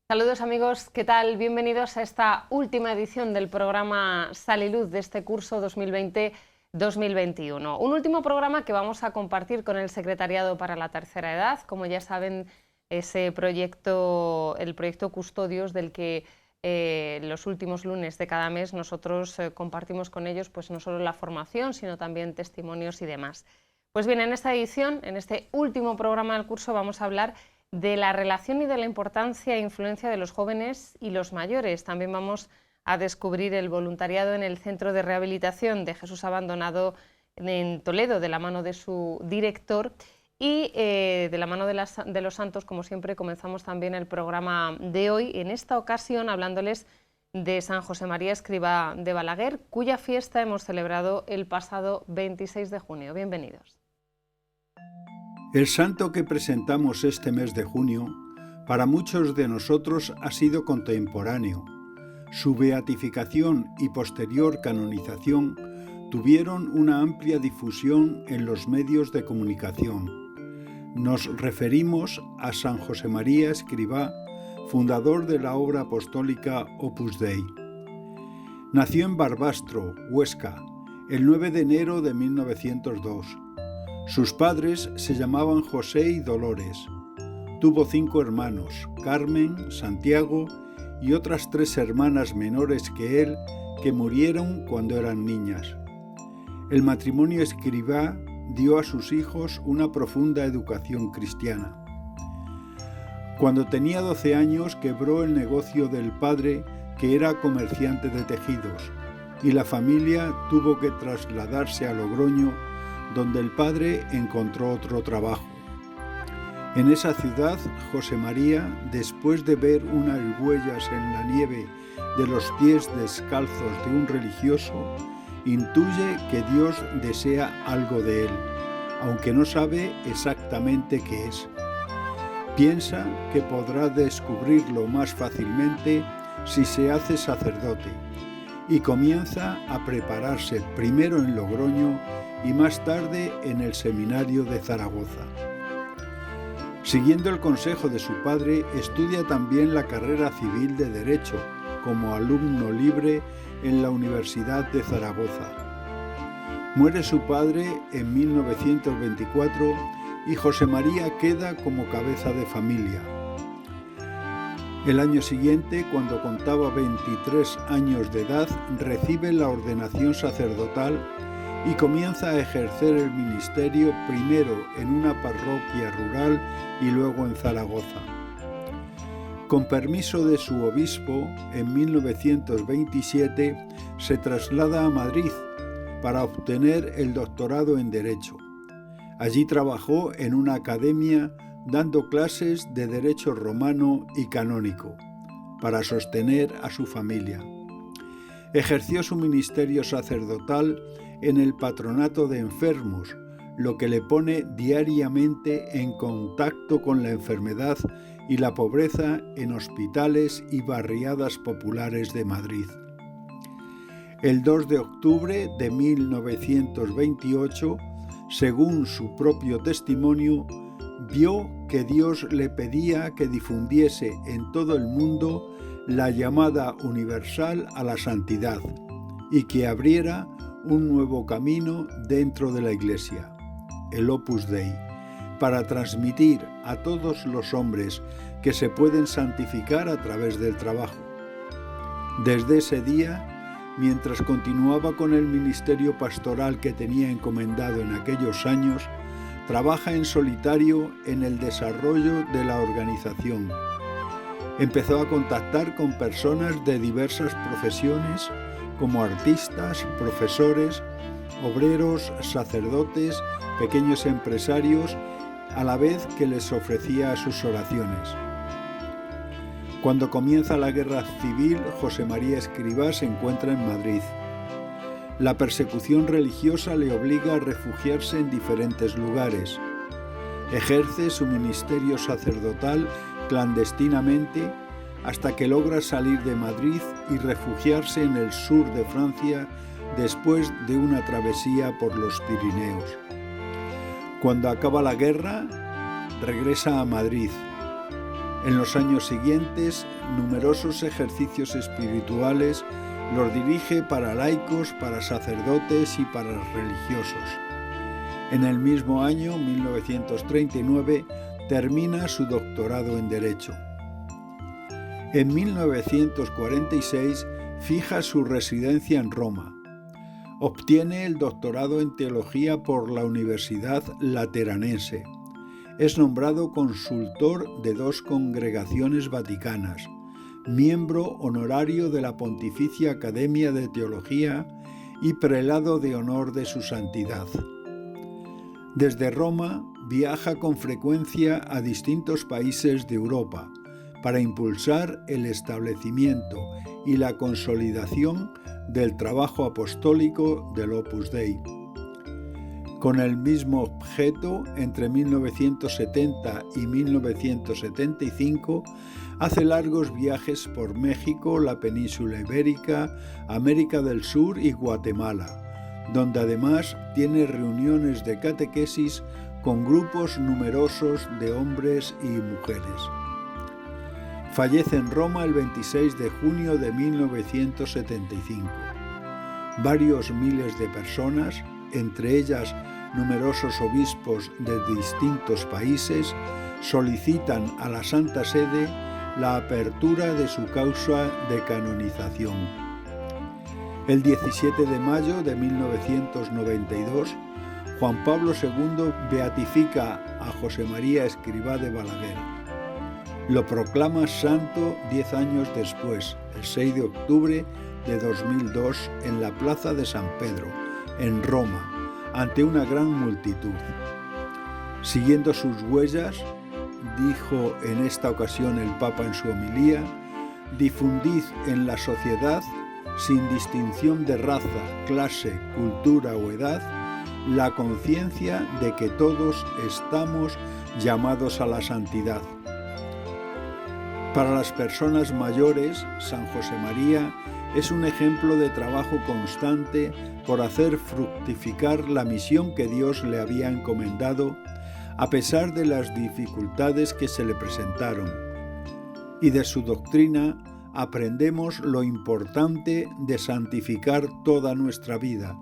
Saludos amigos, ¿qué tal? Bienvenidos a esta última edición del programa Sal y Luz de este curso 2020-2021. Un último programa que vamos a compartir con el Secretariado para la Tercera Edad. Como ya saben, ese proyecto, el proyecto Custodios, del que los últimos lunes de cada mes nosotros compartimos con ellos pues no solo la formación, sino también testimonios y demás. Pues bien, en esta edición, en este último programa del curso, vamos a hablar de la relación y de la importancia e influencia de los jóvenes y los mayores. También vamos a descubrir el voluntariado en el Centro de Rehabilitación de Jesús Abandonado en Toledo, de la mano de su director, y de la mano de los santos, como siempre, comenzamos también el programa de hoy, en esta ocasión hablándoles de San José María Escrivá de Balaguer, cuya fiesta hemos celebrado el pasado 26 de junio. Bienvenidos. El santo que presentamos este mes de junio, para muchos de nosotros ha sido contemporáneo. Su beatificación y posterior canonización tuvieron una amplia difusión en los medios de comunicación. Nos referimos a San José María Escrivá, fundador de la obra apostólica Opus Dei. Nació en Barbastro, Huesca, el 9 de enero de 1902. Sus padres se llamaban José y Dolores. Tuvo 5 hermanos, Carmen, Santiago y otras 3 hermanas menores que él, que murieron cuando eran niñas. El matrimonio Escrivá dio a sus hijos una profunda educación cristiana. Cuando tenía 12 años quebró el negocio del padre, que era comerciante de tejidos, y la familia tuvo que trasladarse a Logroño, donde el padre encontró otro trabajo. En esa ciudad, José María, después de ver unas huellas en la nieve de los pies descalzos de un religioso, intuye que Dios desea algo de él, aunque no sabe exactamente qué es. Piensa que podrá descubrirlo más fácilmente si se hace sacerdote, y comienza a prepararse primero en Logroño y más tarde en el seminario de Zaragoza. Siguiendo el consejo de su padre, estudia también la carrera civil de Derecho como alumno libre en la Universidad de Zaragoza. Muere su padre en 1924 y José María queda como cabeza de familia. El año siguiente, cuando contaba 23 años de edad, recibe la ordenación sacerdotal y comienza a ejercer el ministerio primero en una parroquia rural y luego en Zaragoza. Con permiso de su obispo, en 1927 se traslada a Madrid para obtener el doctorado en Derecho. Allí trabajó en una academia dando clases de Derecho romano y canónico para sostener a su familia. Ejerció su ministerio sacerdotal en el patronato de enfermos, lo que le pone diariamente en contacto con la enfermedad y la pobreza en hospitales y barriadas populares de Madrid. El 2 de octubre de 1928, según su propio testimonio, vio que Dios le pedía que difundiese en todo el mundo la llamada universal a la santidad y que abriera un nuevo camino dentro de la Iglesia, el Opus Dei, para transmitir a todos los hombres que se pueden santificar a través del trabajo. Desde ese día, mientras continuaba con el ministerio pastoral que tenía encomendado en aquellos años, trabaja en solitario en el desarrollo de la organización. Empezó a contactar con personas de diversas profesiones, como artistas, profesores, obreros, sacerdotes, pequeños empresarios, a la vez que les ofrecía sus oraciones. Cuando comienza la guerra civil, José María Escrivá se encuentra en Madrid. La persecución religiosa le obliga a refugiarse en diferentes lugares. Ejerce su ministerio sacerdotal clandestinamente hasta que logra salir de Madrid y refugiarse en el sur de Francia después de una travesía por los Pirineos. Cuando acaba la guerra, regresa a Madrid. En los años siguientes, numerosos ejercicios espirituales los dirige para laicos, para sacerdotes y para religiosos. En el mismo año, 1939, termina su doctorado en Derecho. En 1946 fija su residencia en Roma. Obtiene el doctorado en Teología por la Universidad Lateranense. Es nombrado consultor de 2 congregaciones vaticanas, miembro honorario de la Pontificia Academia de Teología y prelado de honor de su santidad. Desde Roma viaja con frecuencia a distintos países de Europa para impulsar el establecimiento y la consolidación del trabajo apostólico del Opus Dei. Con el mismo objeto, entre 1970 y 1975, hace largos viajes por México, la península ibérica, América del Sur y Guatemala, donde además tiene reuniones de catequesis con grupos numerosos de hombres y mujeres. Fallece en Roma el 26 de junio de 1975. Varios miles de personas, entre ellas numerosos obispos de distintos países, solicitan a la Santa Sede la apertura de su causa de canonización. El 17 de mayo de 1992, Juan Pablo II beatifica a José María Escrivá de Balaguer. Lo proclama santo 10 años después, el 6 de octubre de 2002, en la Plaza de San Pedro, en Roma, ante una gran multitud. Siguiendo sus huellas, dijo en esta ocasión el Papa en su homilía, difundid en la sociedad, sin distinción de raza, clase, cultura o edad, la conciencia de que todos estamos llamados a la santidad. Para las personas mayores, San José María es un ejemplo de trabajo constante por hacer fructificar la misión que Dios le había encomendado, a pesar de las dificultades que se le presentaron. Y de su doctrina aprendemos lo importante de santificar toda nuestra vida,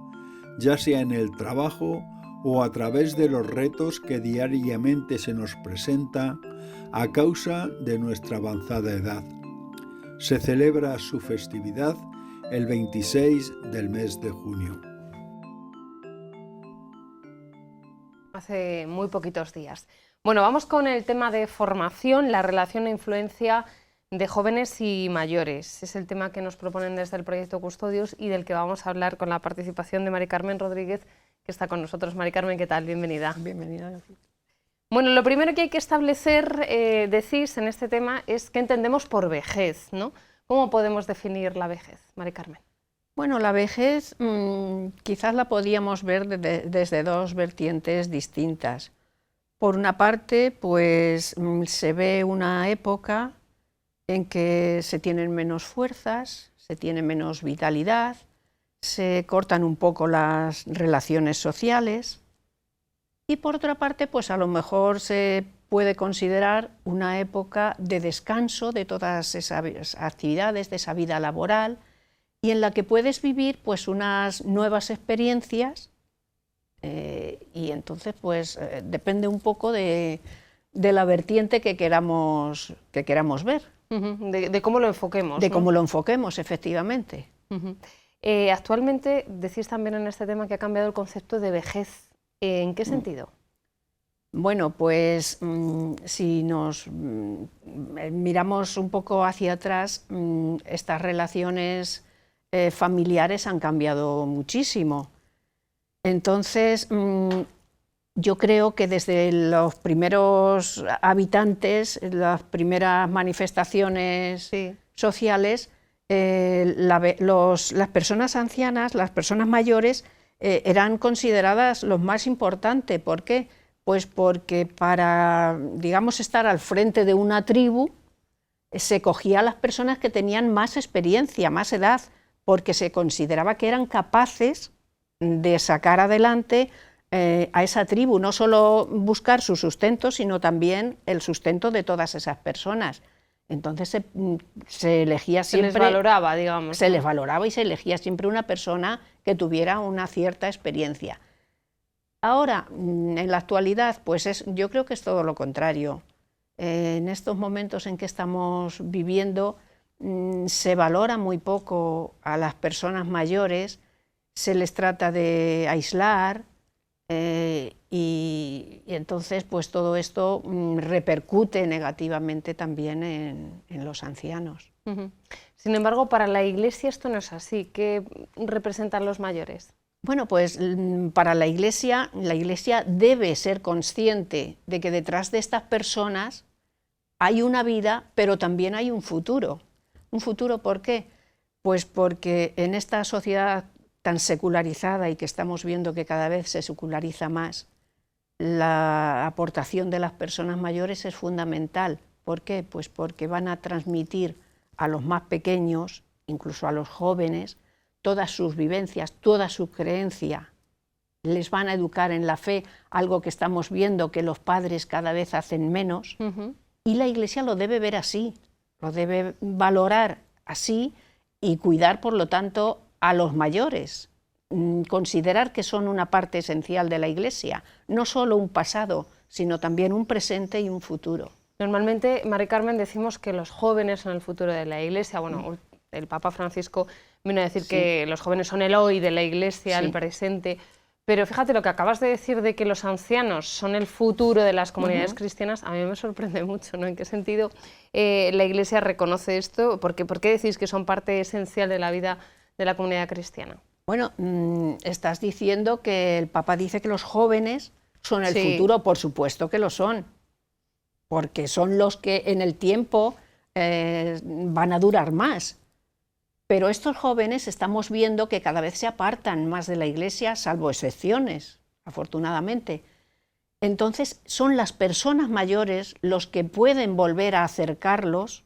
ya sea en el trabajo o a través de los retos que diariamente se nos presenta a causa de nuestra avanzada edad. Se celebra su festividad el 26 del mes de junio. Hace muy poquitos días. Bueno, vamos con el tema de formación, la relación e influencia de jóvenes y mayores. Es el tema que nos proponen desde el proyecto Custodios y del que vamos a hablar con la participación de Mari Carmen Rodríguez, que está con nosotros. Mari Carmen, ¿qué tal? Bienvenida. Bienvenida. Bueno, lo primero que hay que establecer, decís, en este tema es qué entendemos por vejez, ¿no? ¿Cómo podemos definir la vejez, Mari Carmen? Bueno, la vejez quizás la podíamos ver desde 2 vertientes distintas. Por una parte, pues se ve una época en que se tienen menos fuerzas, se tiene menos vitalidad, se cortan un poco las relaciones sociales y por otra parte, pues a lo mejor se puede considerar una época de descanso de todas esas actividades, de esa vida laboral y en la que puedes vivir pues unas nuevas experiencias y entonces pues depende un poco de la vertiente que queramos ver. De cómo lo enfoquemos. De ¿no? cómo lo enfoquemos, efectivamente. Actualmente decís también en este tema que ha cambiado el concepto de vejez. ¿En qué sentido? Bueno, pues si nos miramos un poco hacia atrás, estas relaciones familiares han cambiado muchísimo. Entonces, Yo creo que desde los primeros habitantes, las primeras manifestaciones sociales, las personas ancianas, las personas mayores, eran consideradas los más importantes. ¿Por qué? Pues porque para, digamos, estar al frente de una tribu, se cogía a las personas que tenían más experiencia, más edad, porque se consideraba que eran capaces de sacar adelante a esa tribu, no solo buscar su sustento, sino también el sustento de todas esas personas. Entonces se elegía siempre... Se les valoraba, digamos. Se les valoraba y se elegía siempre una persona que tuviera una cierta experiencia. Ahora, en la actualidad, pues yo creo que es todo lo contrario. En estos momentos en que estamos viviendo, se valora muy poco a las personas mayores, se les trata de aislar, y entonces pues todo esto repercute negativamente también en los ancianos. Sin embargo, para la Iglesia esto no es así. ¿Qué representan los mayores? Bueno, pues para la Iglesia debe ser consciente de que detrás de estas personas hay una vida, pero también hay un futuro. ¿Un futuro por qué? Pues porque en esta sociedad tan secularizada y que estamos viendo que cada vez se seculariza más, la aportación de las personas mayores es fundamental. ¿Por qué? Pues porque van a transmitir a los más pequeños, incluso a los jóvenes, todas sus vivencias, toda su creencia. Les van a educar en la fe, algo que estamos viendo que los padres cada vez hacen menos, y la Iglesia lo debe ver así, lo debe valorar así y cuidar, por lo tanto, a los mayores, considerar que son una parte esencial de la Iglesia, no solo un pasado, sino también un presente y un futuro. Normalmente, Mari Carmen, decimos que los jóvenes son el futuro de la Iglesia. Bueno, el Papa Francisco vino a decir que los jóvenes son el hoy de la Iglesia, el presente. Pero fíjate, lo que acabas de decir de que los ancianos son el futuro de las comunidades cristianas, a mí me sorprende mucho, ¿no? ¿En qué sentido la Iglesia reconoce esto? ¿Por qué decís que son parte esencial de la vida de la comunidad cristiana? Bueno, estás diciendo que el Papa dice que los jóvenes son el futuro, por supuesto que lo son, porque son los que en el tiempo van a durar más. Pero estos jóvenes estamos viendo que cada vez se apartan más de la Iglesia, salvo excepciones, afortunadamente. Entonces son las personas mayores los que pueden volver a acercarlos,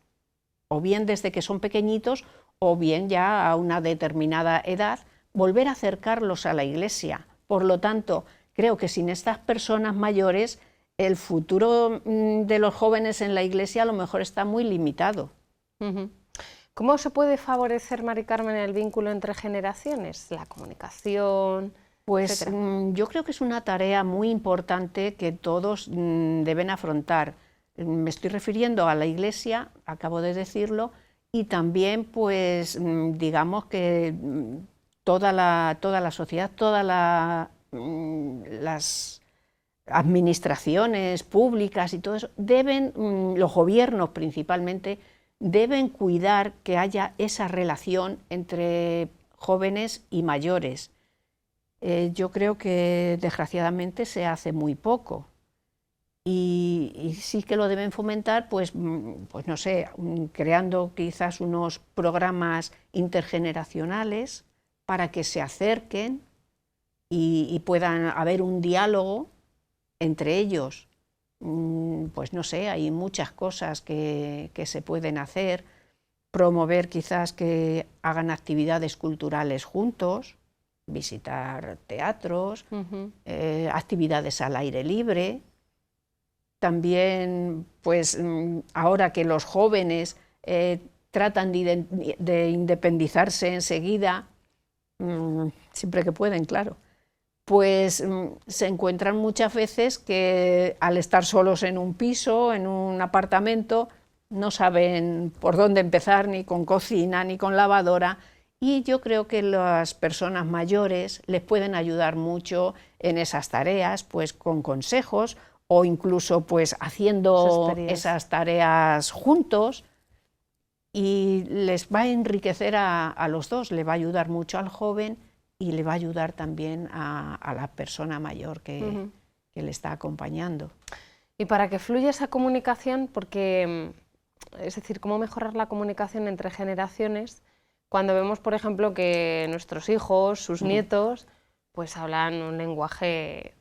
o bien desde que son pequeñitos, o bien ya a una determinada edad, volver a acercarlos a la Iglesia. Por lo tanto, creo que sin estas personas mayores, el futuro de los jóvenes en la Iglesia a lo mejor está muy limitado. ¿Cómo se puede favorecer, Mari Carmen, el vínculo entre generaciones? La comunicación, pues yo creo que es una tarea muy importante que todos deben afrontar. Me estoy refiriendo a la Iglesia, acabo de decirlo, y también, pues, digamos que toda la sociedad, todas las administraciones públicas y todo eso, los gobiernos principalmente, deben cuidar que haya esa relación entre jóvenes y mayores. Yo creo que desgraciadamente se hace muy poco. Y sí que lo deben fomentar, pues no sé, creando quizás unos programas intergeneracionales para que se acerquen y puedan haber un diálogo entre ellos. Pues no sé, hay muchas cosas que se pueden hacer, promover quizás que hagan actividades culturales juntos, visitar teatros, actividades al aire libre. También, pues ahora que los jóvenes tratan de independizarse enseguida, siempre que pueden, claro, pues se encuentran muchas veces que al estar solos en un piso, en un apartamento, no saben por dónde empezar, ni con cocina, ni con lavadora, y yo creo que las personas mayores les pueden ayudar mucho en esas tareas, pues con consejos, o incluso pues haciendo esas tareas juntos, y les va a enriquecer a los dos, le va a ayudar mucho al joven y le va a ayudar también a la persona mayor que le está acompañando. Y para que fluya esa comunicación, porque, es decir, ¿cómo mejorar la comunicación entre generaciones cuando vemos, por ejemplo, que nuestros hijos, sus nietos, pues hablan un lenguaje,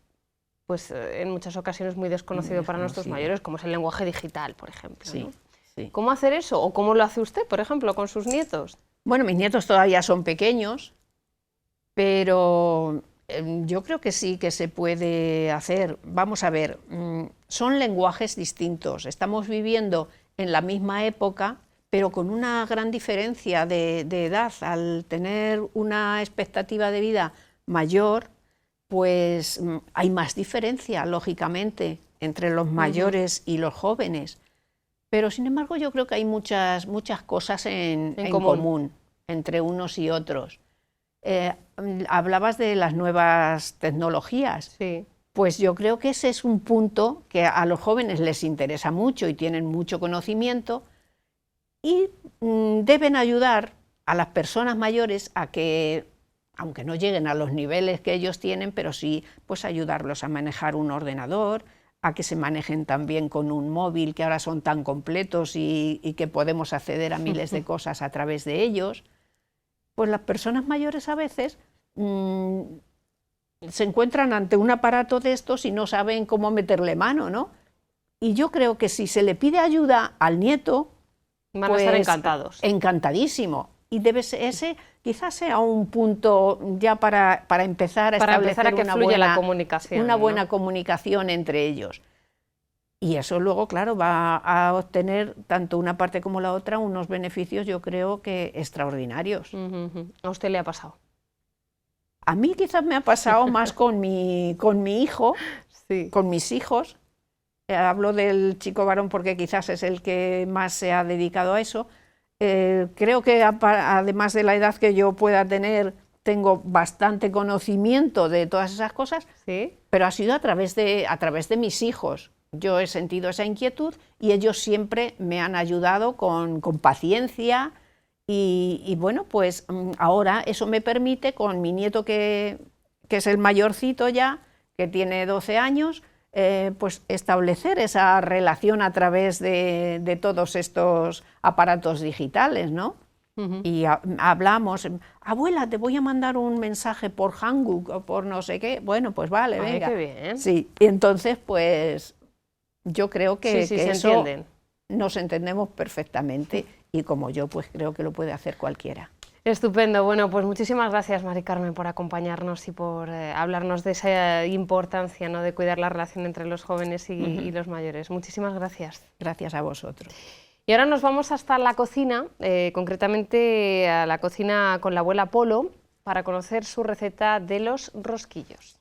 pues en muchas ocasiones muy desconocido para nuestros mayores, como es el lenguaje digital, por ejemplo, ¿no? Sí. ¿Cómo hacer eso? ¿O cómo lo hace usted, por ejemplo, con sus nietos? Bueno, mis nietos todavía son pequeños, pero yo creo que sí que se puede hacer. Vamos a ver, son lenguajes distintos. Estamos viviendo en la misma época, pero con una gran diferencia de edad. Al tener una expectativa de vida mayor, pues hay más diferencia, lógicamente, entre los mayores y los jóvenes. Pero, sin embargo, yo creo que hay muchas cosas en común entre unos y otros. Hablabas de las nuevas tecnologías. Sí. Pues yo creo que ese es un punto que a los jóvenes les interesa mucho y tienen mucho conocimiento y deben ayudar a las personas mayores a que, aunque no lleguen a los niveles que ellos tienen, pero sí pues ayudarlos a manejar un ordenador, a que se manejen también con un móvil, que ahora son tan completos y que podemos acceder a miles de cosas a través de ellos. Pues las personas mayores a veces se encuentran ante un aparato de estos y no saben cómo meterle mano, ¿no? Y yo creo que si se le pide ayuda al nieto, van a estar encantados. Encantadísimo. Y ese quizás sea un punto ya para empezar a establecer una buena comunicación entre ellos. Y eso luego, claro, va a obtener tanto una parte como la otra unos beneficios, yo creo que extraordinarios. ¿A usted le ha pasado? A mí quizás me ha pasado más con mi hijo, sí. Con mis hijos. Hablo del chico varón porque quizás es el que más se ha dedicado a eso. Creo que además de la edad que yo pueda tener, tengo bastante conocimiento de todas esas cosas, ¿sí? Pero ha sido a través de mis hijos. Yo he sentido esa inquietud y ellos siempre me han ayudado con paciencia y bueno, pues ahora eso me permite con mi nieto que es el mayorcito ya, que tiene 12 años, pues establecer esa relación a través de todos estos aparatos digitales, ¿no? Y hablamos, abuela, te voy a mandar un mensaje por Hanguk o por no sé qué. Bueno, pues vale, venga. Qué bien. Sí, y entonces pues yo creo que se eso entienden. Nos entendemos perfectamente y como yo pues creo que lo puede hacer cualquiera. Estupendo. Bueno, pues muchísimas gracias, Mari Carmen, por acompañarnos y por hablarnos de esa importancia, ¿no?, de cuidar la relación entre los jóvenes y los mayores. Muchísimas gracias. Gracias a vosotros. Y ahora nos vamos hasta la cocina, concretamente a la cocina con la abuela Polo, para conocer su receta de los rosquillos.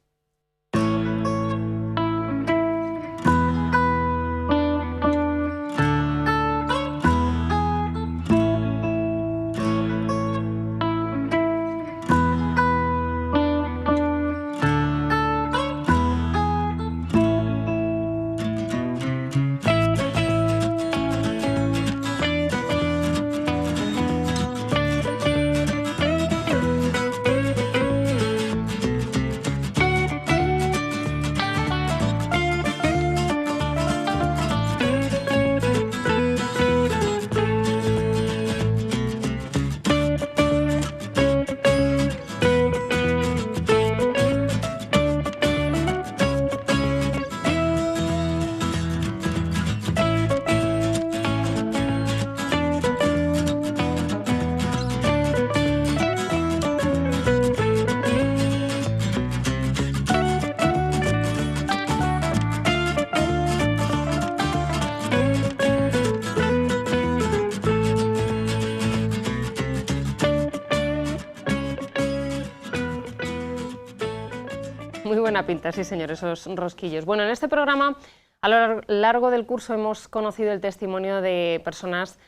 Muy buena pinta, sí señor, esos rosquillos. Bueno, en este programa, a lo largo del curso hemos conocido el testimonio de personas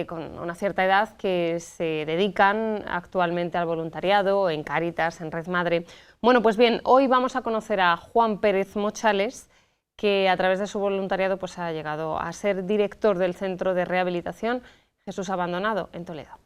con una cierta edad que se dedican actualmente al voluntariado, en Cáritas, en Red Madre. Bueno, pues bien, hoy vamos a conocer a Juan Pérez Mochales, que a través de su voluntariado pues, ha llegado a ser director del Centro de Rehabilitación Jesús Abandonado, en Toledo.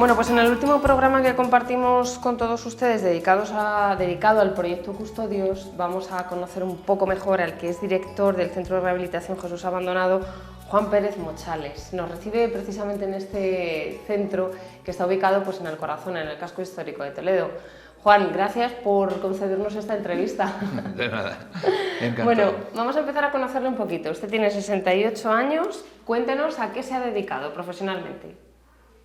Bueno, pues en el último programa que compartimos con todos ustedes dedicado al proyecto Custodios, vamos a conocer un poco mejor al que es director del Centro de Rehabilitación Jesús Abandonado, Juan Pérez Mochales. Nos recibe precisamente en este centro que está ubicado pues, en el corazón, en el casco histórico de Toledo. Juan, gracias por concedernos esta entrevista. De nada, encantado. Bueno, vamos a empezar a conocerle un poquito. Usted tiene 68 años, cuéntenos a qué se ha dedicado profesionalmente.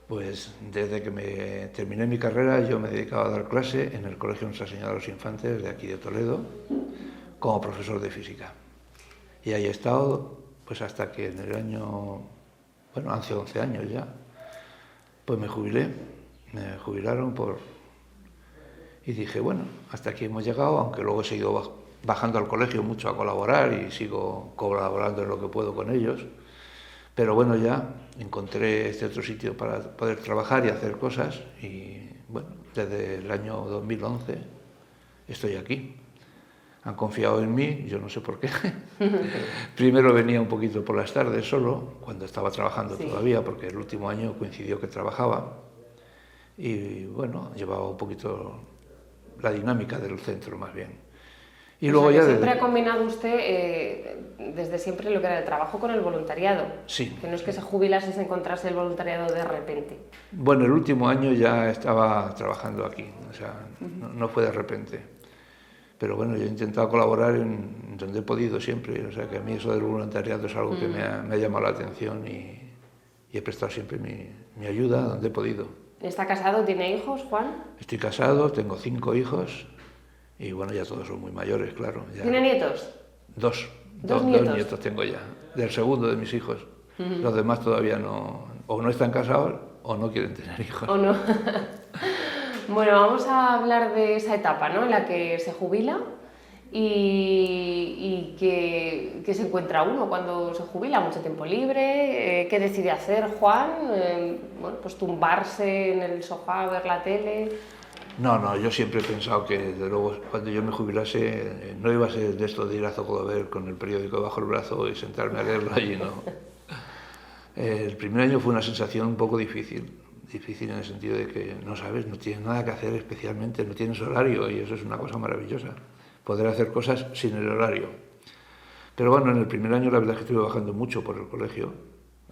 Pues desde que me terminé mi carrera yo me dedicaba a dar clase en el Colegio Nuestra Señora de los Infantes de aquí de Toledo como profesor de física. Y ahí he estado pues hasta que en el año, bueno, hace 11 años ya, pues me jubilé, me jubilaron y dije, bueno, hasta aquí hemos llegado, aunque luego he seguido bajando al colegio mucho a colaborar y sigo colaborando en lo que puedo con ellos. Pero bueno, ya encontré este otro sitio para poder trabajar y hacer cosas y bueno, desde el año 2011 estoy aquí. Han confiado en mí, yo no sé por qué. Primero venía un poquito por las tardes solo, cuando estaba trabajando todavía, porque el último año coincidió que trabajaba. Y bueno, llevaba un poquito la dinámica del centro más bien. Y luego ya siempre ha combinado usted desde siempre lo que era el trabajo con el voluntariado. Sí. Que no es que se jubilase y se encontrase el voluntariado de repente. Bueno, el último año ya estaba trabajando aquí, o sea, no fue de repente. Pero bueno, yo he intentado colaborar en donde he podido siempre, o sea que a mí eso del voluntariado es algo que me ha llamado la atención y he prestado siempre mi ayuda donde he podido. ¿Está casado? ¿Tiene hijos, Juan? Estoy casado, tengo 5 hijos. Y bueno, ya todos son muy mayores, claro. Ya. ¿Tiene nietos? Dos nietos. 2 nietos tengo ya, del segundo de mis hijos. Los demás todavía o no están casados o no quieren tener hijos. ¿O no? Bueno, vamos a hablar de esa etapa, ¿no? En la que se jubila y que se encuentra uno cuando se jubila, mucho tiempo libre. ¿Qué decide hacer Juan? Bueno, pues tumbarse en el sofá, ver la tele. No, yo siempre he pensado que, desde luego, cuando yo me jubilase, no iba a ser de esto de ir a Zocodover con el periódico bajo el brazo y sentarme a leerlo allí, no. El primer año fue una sensación un poco difícil en el sentido de que no sabes, no tienes nada que hacer especialmente, no tienes horario y eso es una cosa maravillosa, poder hacer cosas sin el horario. Pero bueno, en el primer año la verdad es que estuve bajando mucho por el colegio,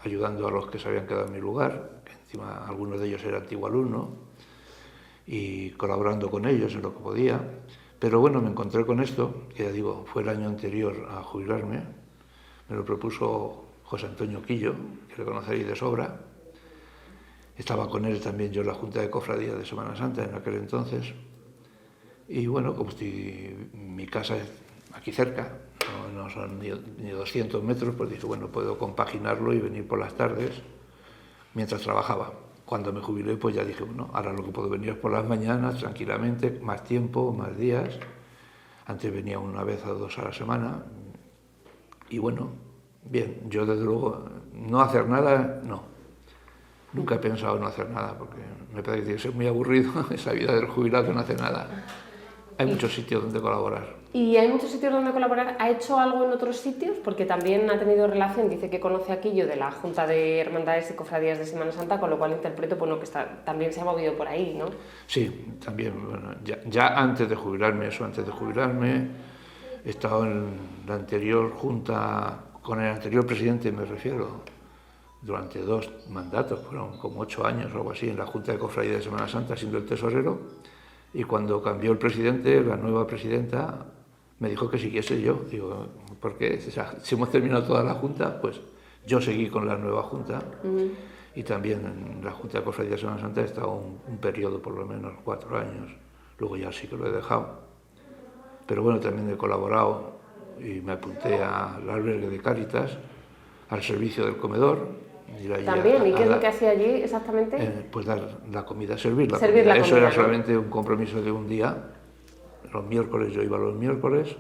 ayudando a los que se habían quedado en mi lugar, que encima algunos de ellos eran antiguo alumno, y colaborando con ellos en lo que podía. Pero bueno, me encontré con esto, que ya digo, fue el año anterior a jubilarme, me lo propuso José Antonio Quillo, que le conoceréis de sobra. Estaba con él también yo en la Junta de Cofradía de Semana Santa en aquel entonces. Y bueno, como mi casa es aquí cerca, no son ni 200 metros, pues dije, bueno, puedo compaginarlo y venir por las tardes mientras trabajaba. Cuando me jubilé, pues ya dije, bueno, ahora lo que puedo venir es por las mañanas, tranquilamente, más tiempo, más días. Antes venía una vez o 2 a la semana. Y bueno, bien, yo desde luego, no hacer nada, no. Nunca he pensado no hacer nada, porque me parece que tiene que ser muy aburrido esa vida del jubilado que no hace nada. Hay muchos sitios donde colaborar. ¿Y hay muchos sitios donde colaborar? ¿Ha hecho algo en otros sitios? Porque también ha tenido relación, dice que conoce a Quillo de la Junta de Hermandades y Cofradías de Semana Santa, con lo cual interpreto bueno, que también se ha movido por ahí, ¿no? Sí, también. Bueno, ya antes de jubilarme, he estado en la anterior Junta, con el anterior presidente me refiero, durante 2 mandatos, fueron como 8 años o algo así, en la Junta de Cofradías de Semana Santa, siendo el tesorero. Y cuando cambió el presidente, la nueva presidenta me dijo que siguiese yo. Digo, ¿por qué? O sea, si hemos terminado toda la Junta, pues yo seguí con la nueva Junta. Y también en la Junta de Cofradías de Semana Santa he estado un periodo, por lo menos 4 años. Luego ya sí que lo he dejado. Pero bueno, también he colaborado y me apunté al albergue de Cáritas, al servicio del comedor. También, ¿y qué es lo que hacía allí exactamente? Pues dar la comida, servir la comida. Eso era solamente un compromiso de un día. Los miércoles, yo iba los miércoles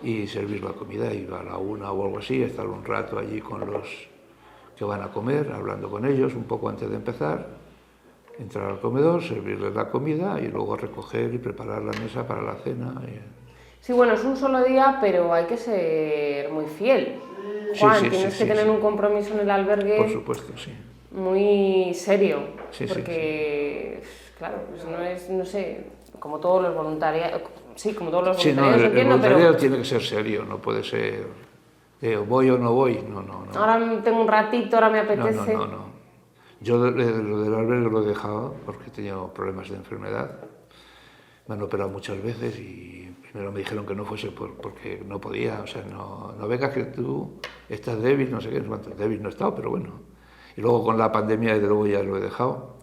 y servir la comida, iba a la 1 o algo así, estar un rato allí con los que van a comer, hablando con ellos un poco antes de empezar, entrar al comedor, servirles la comida y luego recoger y preparar la mesa para la cena. Sí, bueno, es un solo día, pero hay que ser muy fiel. Juan, tienes que tener un compromiso en el albergue. Por supuesto, sí. muy serio, Sí, porque, claro, pues no es, no sé, como todos los voluntarios, sí, como todos los Sí, no, voluntarios, el entiendo, voluntariado pero tiene que ser serio, no puede ser voy o no voy, no. ahora tengo un ratito, ahora me apetece. No. Yo lo del albergue lo he dejado porque he tenido problemas de enfermedad. Me han operado muchas veces y primero me dijeron que no fuese porque no podía. O sea, no vengas que tú estás débil, no sé qué, débil no he estado, pero bueno. Y luego con la pandemia, desde luego ya lo he dejado.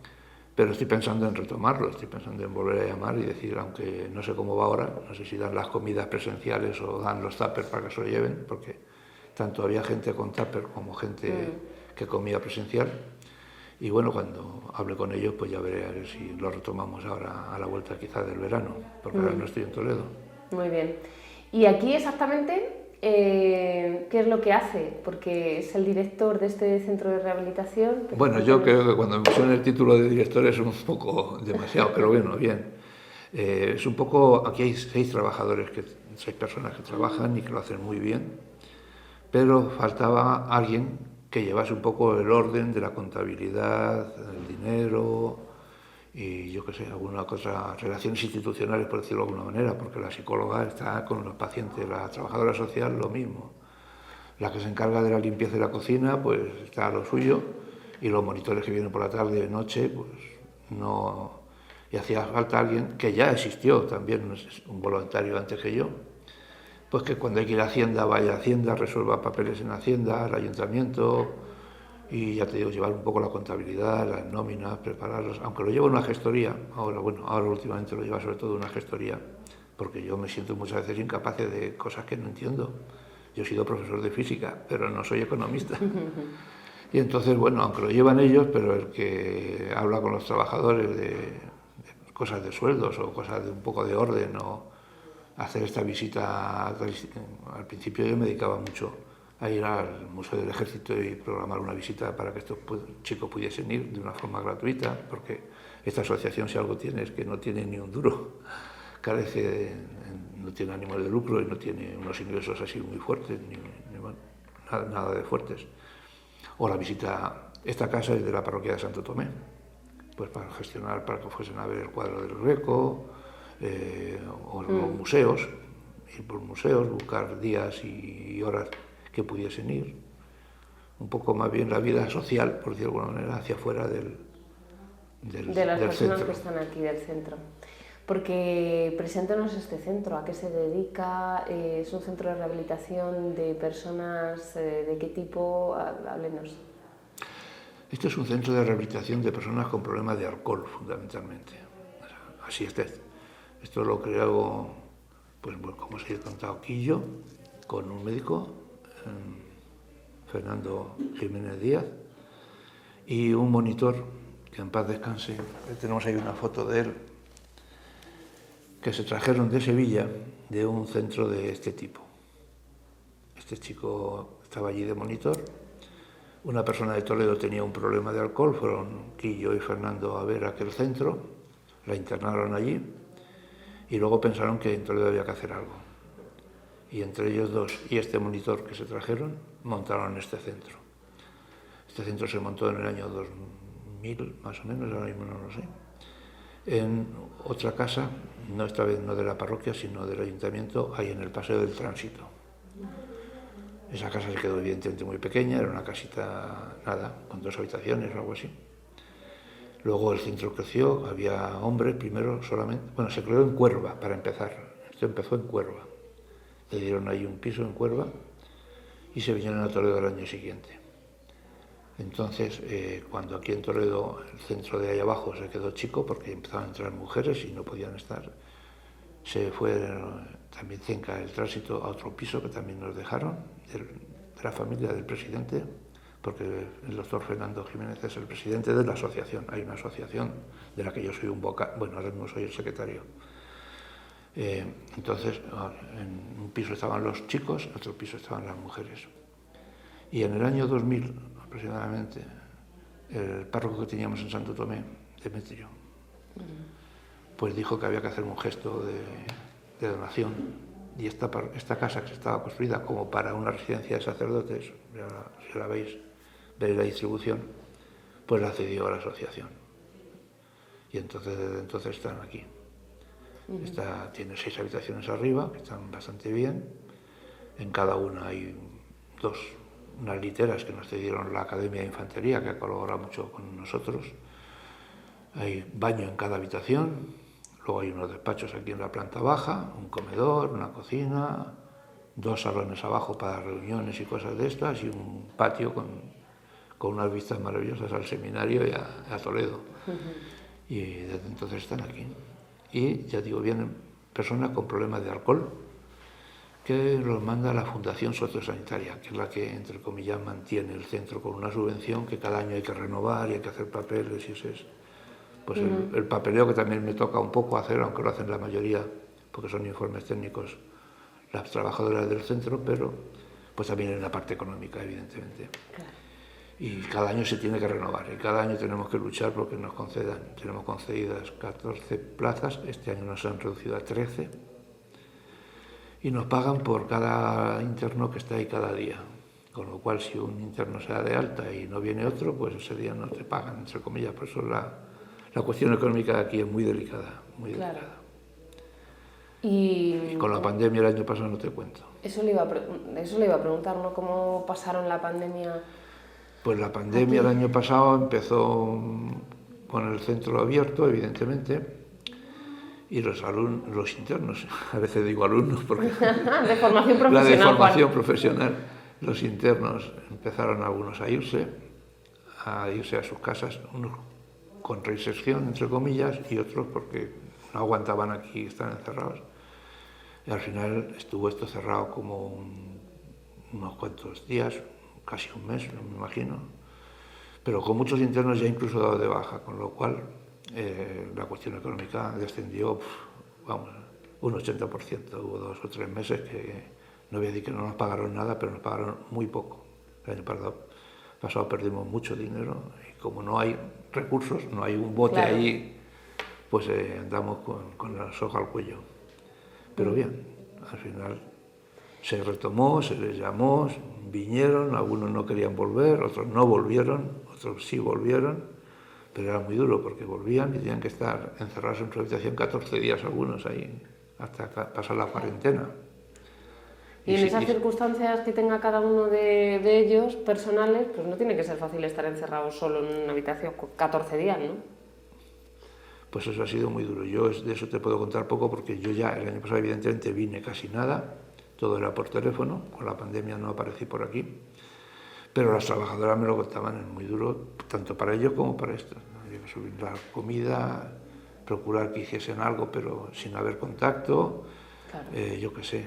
Pero estoy pensando en retomarlo, estoy pensando en volver a llamar y decir, aunque no sé cómo va ahora, no sé si dan las comidas presenciales o dan los tuppers para que se lo lleven, porque tanto había gente con tupper como gente que comía presencial. Y bueno, cuando hable con ellos, pues ya veré a ver si lo retomamos ahora a la vuelta quizá del verano, porque ahora no estoy en Toledo. Muy bien. ¿Y aquí exactamente qué es lo que hace? Porque es el director de este centro de rehabilitación. Bueno, yo creo que cuando me pusieron el título de director es un poco demasiado, pero bueno, bien. Es un poco, aquí hay 6 trabajadores, 6 personas que trabajan y que lo hacen muy bien, pero faltaba alguien que llevase un poco el orden de la contabilidad, el dinero y yo qué sé, alguna cosa, relaciones institucionales por decirlo de alguna manera, porque la psicóloga está con los pacientes, la trabajadora social lo mismo. La que se encarga de la limpieza de la cocina, pues está a lo suyo, y los monitores que vienen por la tarde y de noche, pues no. Y hacía falta alguien que ya existió también, un voluntario antes que yo, pues que cuando hay que ir a Hacienda, vaya a Hacienda, resuelva papeles en Hacienda, al ayuntamiento, y ya te digo, llevar un poco la contabilidad, las nóminas, prepararlas, aunque lo lleva una gestoría, ahora últimamente lo lleva sobre todo una gestoría, porque yo me siento muchas veces incapaz de cosas que no entiendo. Yo he sido profesor de física, pero no soy economista. Y entonces, bueno, aunque lo llevan ellos, pero el que habla con los trabajadores de cosas de sueldos o cosas de un poco de orden o hacer esta visita, al principio yo me dedicaba mucho a ir al Museo del Ejército y programar una visita para que estos chicos pudiesen ir de una forma gratuita, porque esta asociación si algo tiene es que no tiene ni un duro, carece no tiene ánimo de lucro y no tiene unos ingresos así muy fuertes, nada de fuertes. O la visita, esta casa es de la parroquia de Santo Tomé, pues para gestionar, para que fuesen a ver el cuadro del Greco, o los museos, ir por museos, buscar días y horas que pudiesen ir. Un poco más bien la vida social, por decirlo de alguna manera, hacia afuera del de las personas centro. que están aquí del centro. Porque preséntanos este centro, ¿a qué se dedica? ¿Es un centro de rehabilitación de personas de qué tipo? Háblenos. Esto es un centro de rehabilitación de personas con problemas de alcohol, fundamentalmente. Así es. Esto lo creo, pues como os he contado, Quillo, con un médico, Fernando Jiménez Díaz, y un monitor, que en paz descanse. Tenemos ahí una foto de él, que se trajeron de Sevilla, de un centro de este tipo. Este chico estaba allí de monitor. Una persona de Toledo tenía un problema de alcohol, fueron Quillo y Fernando a ver aquel centro, la internaron allí y luego pensaron que en Toledo había que hacer algo. Y entre ellos dos y este monitor que se trajeron, montaron este centro. Este centro se montó en el año 2000, más o menos, ahora mismo no lo sé, en otra casa, no esta vez no de la parroquia, sino del ayuntamiento, ahí en el Paseo del Tránsito. Esa casa se quedó evidentemente muy pequeña, era una casita, nada, con 2 habitaciones o algo así. Luego el centro creció, había hombres primero solamente, bueno, se creó en Cuerva para empezar, esto empezó en Cuerva. Le dieron ahí un piso en Cuerva y se vinieron a Toledo el año siguiente. Entonces, cuando aquí en Toledo el centro de ahí abajo se quedó chico porque empezaron a entrar mujeres y no podían estar, se fue también Cenca el Tránsito a otro piso que también nos dejaron, de la familia del presidente, porque el doctor Fernando Jiménez es el presidente de la asociación. Hay una asociación de la que yo soy un vocal, bueno, ahora mismo soy el secretario. Entonces, en un piso estaban los chicos, en otro piso estaban las mujeres. Y en el año 2000, aproximadamente, el párroco que teníamos en Santo Tomé, Demetrio, pues dijo que había que hacer un gesto de donación. Y esta casa que estaba construida como para una residencia de sacerdotes, si la veis, veis la distribución, pues la cedió a la asociación. Y entonces, desde entonces están aquí. Tiene 6 habitaciones arriba, que están bastante bien. En cada una hay unas literas que nos cedieron la Academia de Infantería, que ha colaborado mucho con nosotros. Hay baño en cada habitación, luego hay unos despachos aquí en la planta baja, un comedor, una cocina, 2 salones abajo para reuniones y cosas de estas, y un patio con unas vistas maravillosas al seminario y a Toledo. Y desde entonces están aquí. Y ya digo, vienen personas con problemas de alcohol, que los manda la Fundación Sociosanitaria, que es la que, entre comillas, mantiene el centro con una subvención que cada año hay que renovar y hay que hacer papeles, y ese es pues el papeleo que también me toca un poco hacer, aunque lo hacen la mayoría, porque son informes técnicos las trabajadoras del centro, pero pues también hay una parte económica, evidentemente. Claro. Y cada año se tiene que renovar, y cada año tenemos que luchar porque nos concedan. Tenemos concedidas 14 plazas, este año nos han reducido a 13, y nos pagan por cada interno que está ahí cada día. Con lo cual, si un interno se da de alta y no viene otro, pues ese día no te pagan, entre comillas. Por eso la cuestión económica de aquí es muy delicada, muy delicada. Y con la pandemia el año pasado no te cuento. Eso le iba a preguntar, ¿no? ¿Cómo pasaron la pandemia? Pues la pandemia el año pasado empezó con el centro abierto, evidentemente, y los internos, a veces digo alumnos porque de formación profesional, la de formación profesional, los internos empezaron algunos a irse a sus casas, unos con reinserción, entre comillas, y otros porque no aguantaban aquí estar encerrados. Y al final estuvo esto cerrado como unos cuantos días, casi un mes, me imagino, pero con muchos internos ya incluso dados de baja, con lo cual la cuestión económica descendió, vamos, un 80%. Hubo 2 o 3 meses que no voy a decir que no nos pagaron nada, pero nos pagaron muy poco. El año pasado perdimos mucho dinero, y como no hay recursos, no hay un bote ahí, pues andamos con la soga al cuello. Pero bien, al final se retomó, se les llamó, vinieron, algunos no querían volver, otros no volvieron, otros sí volvieron, pero era muy duro porque volvían y tenían que estar encerrados en su habitación 14 días algunos ahí, hasta pasar la cuarentena. Y en esas circunstancias que tenga cada uno de ellos, personales, pues no tiene que ser fácil estar encerrado solo en una habitación 14 días, ¿no? Pues eso ha sido muy duro. Yo de eso te puedo contar poco porque yo ya el año pasado evidentemente vine casi nada, todo era por teléfono, con la pandemia no aparecí por aquí, pero las trabajadoras me lo contaban, es muy duro, tanto para ellos como para estos. Había que subir la comida, procurar que hiciesen algo, pero sin haber contacto, claro. Yo qué sé,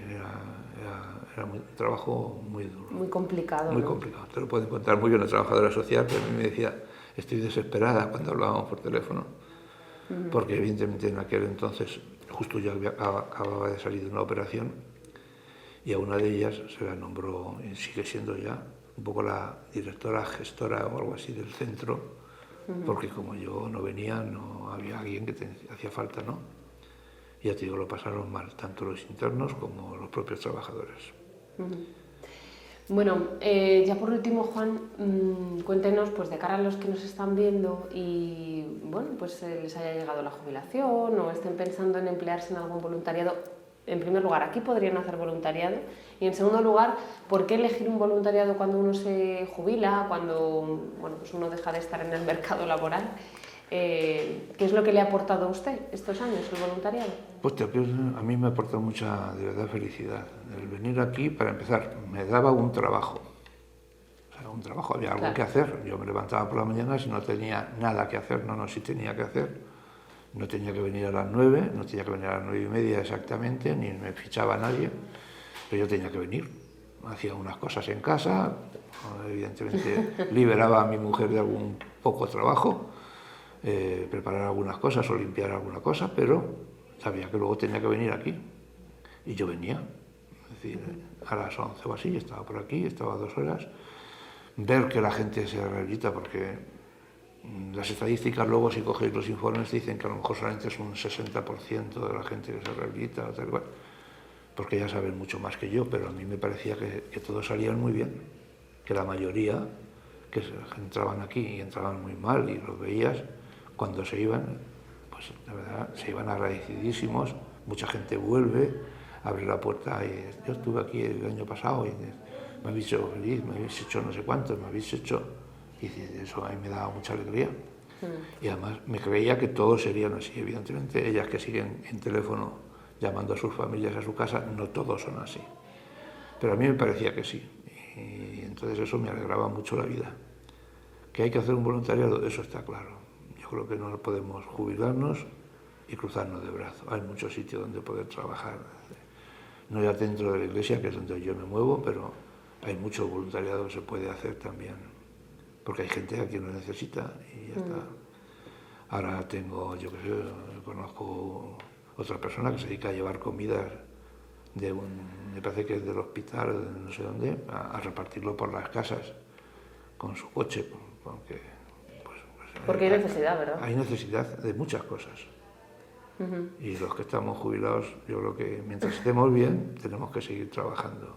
era un trabajo muy duro. Muy complicado. Muy ¿no? complicado. Te lo pueden contar muy bien una trabajadora social que a mí me decía, estoy desesperada cuando hablábamos por teléfono, porque evidentemente en aquel entonces justo yo acababa de salir de una operación y a una de ellas se la nombró, y sigue siendo ya, un poco la directora, gestora o algo así del centro, porque como yo no venía, no había alguien que hacía falta, ¿no? Y ya te digo, lo pasaron mal, tanto los internos como los propios trabajadores. Bueno, ya por último, Juan, cuéntenos, pues de cara a los que nos están viendo y, bueno, pues les haya llegado la jubilación o estén pensando en emplearse en algún voluntariado. En primer lugar, aquí podrían hacer voluntariado, y en segundo lugar, ¿por qué elegir un voluntariado cuando uno se jubila, cuando bueno, pues uno deja de estar en el mercado laboral? ¿Qué es lo que le ha aportado a usted estos años el voluntariado? Pues a mí me ha aportado mucha, de verdad, felicidad. El venir aquí, para empezar, me daba un trabajo. O sea, un trabajo, había algo que hacer. Yo me levantaba por la mañana, si no tenía nada que hacer, sí tenía que hacer. No tenía que venir a las 9, no tenía que venir a las 9:30 exactamente, ni me fichaba nadie, pero yo tenía que venir. Hacía unas cosas en casa, evidentemente liberaba a mi mujer de algún poco trabajo, preparar algunas cosas o limpiar alguna cosa, pero sabía que luego tenía que venir aquí. Y yo venía, es decir, a las 11 o así, estaba por aquí, estaba 2 horas, ver que la gente se rehabilita, porque las estadísticas luego, si cogéis los informes, dicen que a lo mejor solamente es un 60% de la gente que se rehabilita, o tal cual, porque ya saben mucho más que yo, pero a mí me parecía que todos salían muy bien, que la mayoría que entraban aquí y entraban muy mal y los veías, cuando se iban, pues la verdad, se iban agradecidísimos, mucha gente vuelve, abre la puerta y yo estuve aquí el año pasado y me habéis hecho feliz, me habéis hecho no sé cuánto, me habéis hecho... Y eso a mí me daba mucha alegría. Y además me creía que todos serían así, evidentemente, ellas que siguen en teléfono llamando a sus familias a su casa, no todos son así. Pero a mí me parecía que sí, y entonces eso me alegraba mucho la vida. ¿Que hay que hacer un voluntariado? Eso está claro. Yo creo que no podemos jubilarnos y cruzarnos de brazos. Hay muchos sitios donde poder trabajar, no ya dentro de la iglesia, que es donde yo me muevo, pero hay mucho voluntariado que se puede hacer también, porque hay gente a quien lo necesita y ya está. Ahora tengo, yo que sé, conozco otra persona que se dedica a llevar comidas me parece que es del hospital, no sé dónde, a repartirlo por las casas con su coche, porque hay necesidad, ¿verdad? Hay necesidad de muchas cosas. Y los que estamos jubilados, yo creo que mientras estemos bien, tenemos que seguir trabajando.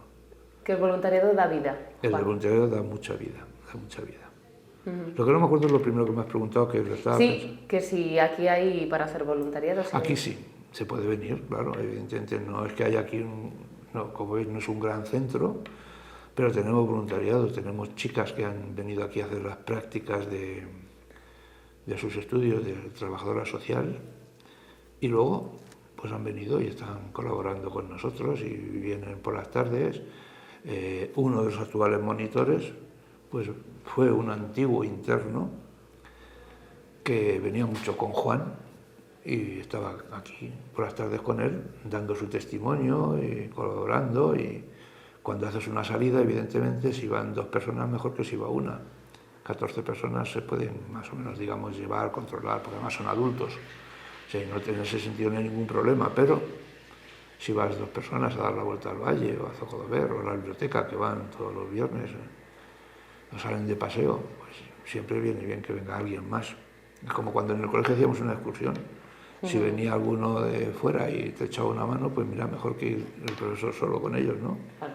Que el voluntariado da vida. El voluntariado da mucha vida, da mucha vida. Lo que no me acuerdo es lo primero que me has preguntado, que lo estaba pensando. Que si aquí hay para hacer voluntariado. ¿Sí? Aquí sí, se puede venir, claro, evidentemente no es que haya aquí, como veis, no es un gran centro, pero tenemos voluntariado, tenemos chicas que han venido aquí a hacer las prácticas de sus estudios de trabajadora social y luego pues han venido y están colaborando con nosotros y vienen por las tardes. Uno de los actuales monitores pues fue un antiguo interno que venía mucho con Juan y estaba aquí por las tardes con él dando su testimonio y colaborando, y cuando haces una salida evidentemente si van 2 personas mejor que si va una. 14 personas se pueden más o menos, digamos, llevar, controlar, porque además son adultos. O sea, en ese sentido no hay ningún problema, pero si vas 2 personas a dar la vuelta al valle o a Zocodover o a la biblioteca, que van todos los viernes, no salen de paseo, pues siempre viene bien que venga alguien más. Es como cuando en el colegio hacíamos una excursión. Si venía alguno de fuera y te echaba una mano, pues mira, mejor que ir el profesor solo con ellos, ¿no? Claro.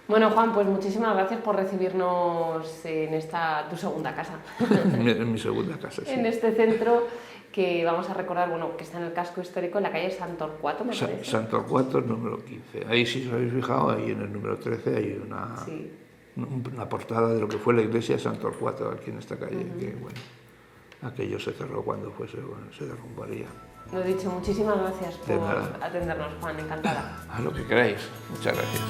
Bueno, Juan, pues muchísimas gracias por recibirnos en tu segunda casa. En mi segunda casa, sí. En este centro que vamos a recordar, bueno, que está en el casco histórico, en la calle Sant Torquato, me parece. Sant Torquato, número 15. Ahí, si os habéis fijado, ahí en el número 13 hay una portada de lo que fue la iglesia de Sant Torquato, aquí en esta calle, que bueno, aquello se cerró cuando se derrumbaría. Lo dicho, muchísimas gracias por atendernos, Juan, encantada. A lo que queráis. Muchas gracias.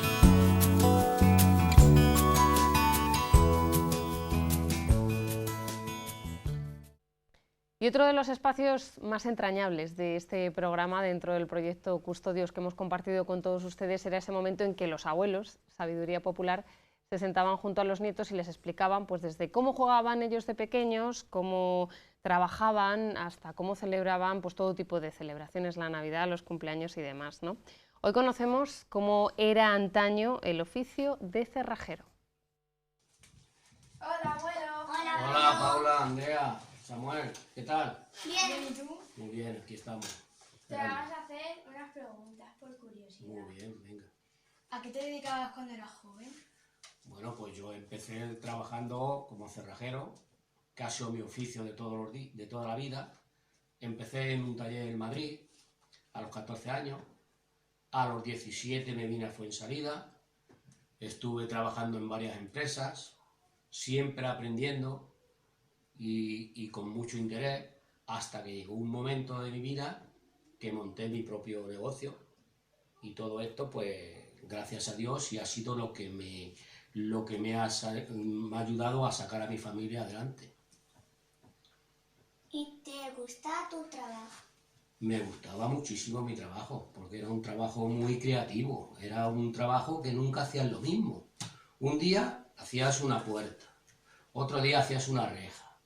Y otro de los espacios más entrañables de este programa dentro del proyecto Custodios que hemos compartido con todos ustedes era ese momento en que los abuelos, sabiduría popular, se sentaban junto a los nietos y les explicaban pues desde cómo jugaban ellos de pequeños, cómo trabajaban, hasta cómo celebraban pues todo tipo de celebraciones, la Navidad, los cumpleaños y demás, ¿no? Hoy conocemos cómo era antaño el oficio de cerrajero. Hola, abuelo. Hola, Paula, Andrea, Samuel, ¿qué tal? Bien, ¿y tú? Muy bien, aquí estamos. Te vamos a hacer unas preguntas por curiosidad. Muy bien, venga. ¿A qué te dedicabas cuando eras joven? Bueno, pues yo empecé trabajando como cerrajero, que ha sido mi oficio de toda la vida. Empecé en un taller en Madrid a los 14 años. A los 17 me vine a Fuensalida. Estuve trabajando en varias empresas, siempre aprendiendo y con mucho interés, hasta que llegó un momento de mi vida que monté mi propio negocio. Y todo esto, pues, gracias a Dios, y ha sido lo que me ha ayudado a sacar a mi familia adelante. ¿Y te gusta tu trabajo? Me gustaba muchísimo mi trabajo, porque era un trabajo muy creativo, era un trabajo que nunca hacías lo mismo. Un día hacías una puerta, otro día hacías una reja,